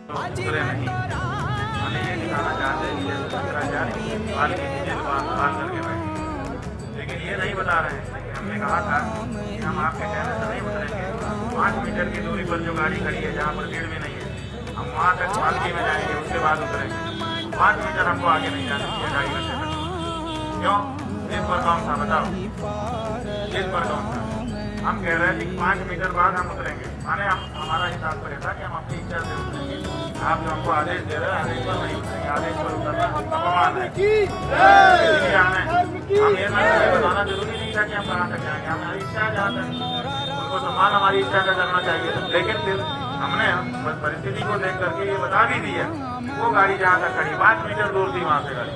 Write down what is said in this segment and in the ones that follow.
उतरे नहीं। हमें ये दिखाना चाहते हैं कि जैसे शंकराचार्य पालकी की जेल बांध करके बैठे, लेकिन ये नहीं बता रहे हैं कि हमने कहा था कि हम आपके कहने से नहीं उतरेंगे। 5 मीटर की दूरी पर जो गाड़ी खड़ी है, जहाँ पर भीड़ भी नहीं है, हम वहाँ तक पालकी में जाएंगे, उसके बाद उतरेंगे। 5 मीटर हमको आगे नहीं जाने दिया 2.5 घंटे तक। क्यों? जिस पर कौन था बताओ, जिस पर कौन था? हम कह रहे हैं कि 5 मीटर बाद हम उतरेंगे, माने हमारा हिसाब पर था कि हम अपनी इच्छा से उतरेंगे। आप जो हमको आदेश दे रहे हैं, आदेश पर नहीं उतरेंगे, आदेश पर उतरना अपमान है। इसलिए हम ये बताना जरूरी नहीं था कि हम कहाँ तक जाएंगे, हमारी इच्छा है जहाँ तक, उनको सम्मान हमारी इच्छा का करना चाहिए। लेकिन फिर हमने परिस्थिति को देख करके ये बता भी दिया, वो गाड़ी जहाँ तक खड़ी 5 मीटर दूर थी वहाँ से गाड़ी,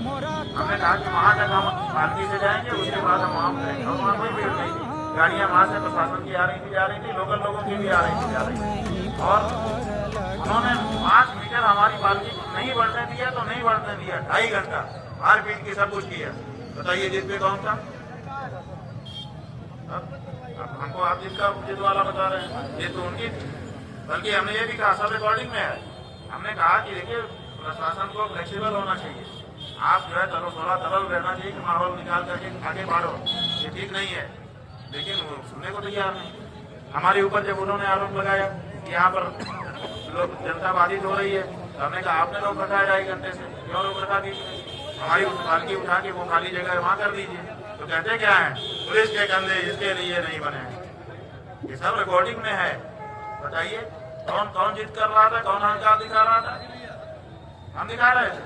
हमने कहा कि वहाँ तक हम पालकी से जाएंगे, उसके बाद हम वहाँ उतरेंगे। और वहाँ कोई भीड़ नहीं थी, गाड़ियाँ वहाँ से प्रशासन की आ रही थी, जा रही थी, लोकल लोगों की भी आ रही थी, जा रही थी। और उन्होंने 5 मीटर हमारी पालकी नहीं बढ़ने दिया तो नहीं बढ़ने दिया। 2.5 घंटा मारपीट की, सब कुछ किया। बताइए जिद पे कौन था? अब हमको आप जिसका जिद वाला बता रहे हैं, ये तो उनकी थी। बल्कि हमने ये भी कहा, सब रिकॉर्डिंग में है, हमने कहा कि देखिए प्रशासन को फ्लेक्सिबल होना चाहिए, आप जो है थोड़ा तरल रहना चाहिए कि माहौल निकाल करके आगे बढ़ो, ये ठीक नहीं है। लेकिन वो सुनने को तैयार नहीं। हमारे ऊपर जब उन्होंने आरोप लगाया कि यहाँ पर लोग जनता बाधित हो रही है, तो हमने कहा आपने रोक रखा है 2.5 घंटे से, क्यों रोक रखा दीजिए, हमारी पालकी उठा के वो खाली जगह वहाँ कर दीजिए। तो कहते क्या है, पुलिस के कंधे इसके लिए नहीं बने हैं। ये सब रिकॉर्डिंग में है। बताइए कौन कौन जिद कर रहा था, कौन अहंकार दिखा रहा था? हम दिखा रहे थे,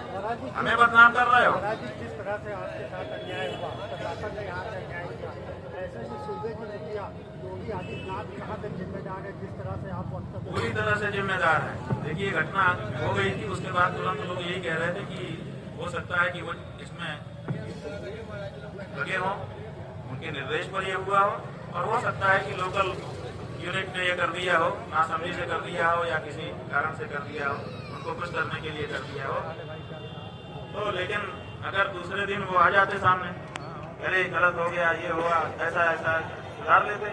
हमें बदनाम कर रहे हो। जिस तरह से आपके साथ अन्याय हुआ, प्रशासन ने यहाँ से अन्याय किया, ऐसे में सूबे की मुखिया योगी आदित्यनाथ कहाँ तक जिम्मेदार है? जिस तरह से आप वक्तव्य पूरी तरह से जिम्मेदार है। देखिए घटना हो गई थी, उसके बाद तुरंत लोग यही कह रहे थे कि हो सकता है कि वो इसमें लगे हों, उनके निर्देश पर ये हुआ हो, और हो सकता है कि लोकल यूनिट ने ये कर दिया हो, नासमझी से कर दिया हो या किसी कारण से कर दिया हो, उनको कुछ करने के लिए कर दिया हो। तो लेकिन अगर दूसरे दिन वो आ जाते सामने, अरे गलत हो गया, ये हुआ, ऐसा ऐसा, सुधार लेते,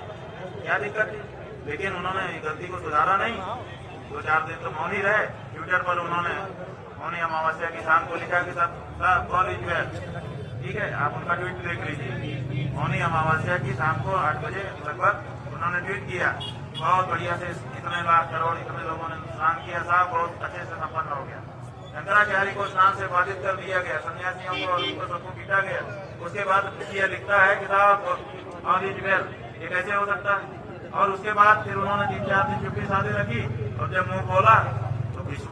क्या दिक्कत थी? लेकिन उन्होंने गलती को सुधारा नहीं। 2-4 दिन तो मौन ही रहे। ट्विटर पर उन्होंने मौनी अमावस्या की शाम को लिखा कि सब कॉलेज में, ठीक है, आप उनका ट्वीट देख लीजिए। मौनी अमावस्या की शाम को 8 बजे लगभग उन्होंने ट्वीट किया, बहुत बढ़िया से इतने लाख करोड़ इतने लोगों ने स्नान किया, साहब बहुत अच्छे से संपन्न हो गया। शंकराचार्य को स्नान से बाधित कर दिया गया, सन्यासियों को और उनको सबको पीटा गया। उसके बाद ये लिखता है कि साहब ऑल इज वेल, ये कैसे हो सकता है? और उसके बाद फिर उन्होंने 3-4 दिन चुप्पी साधे रखी, और जब मुंह खोला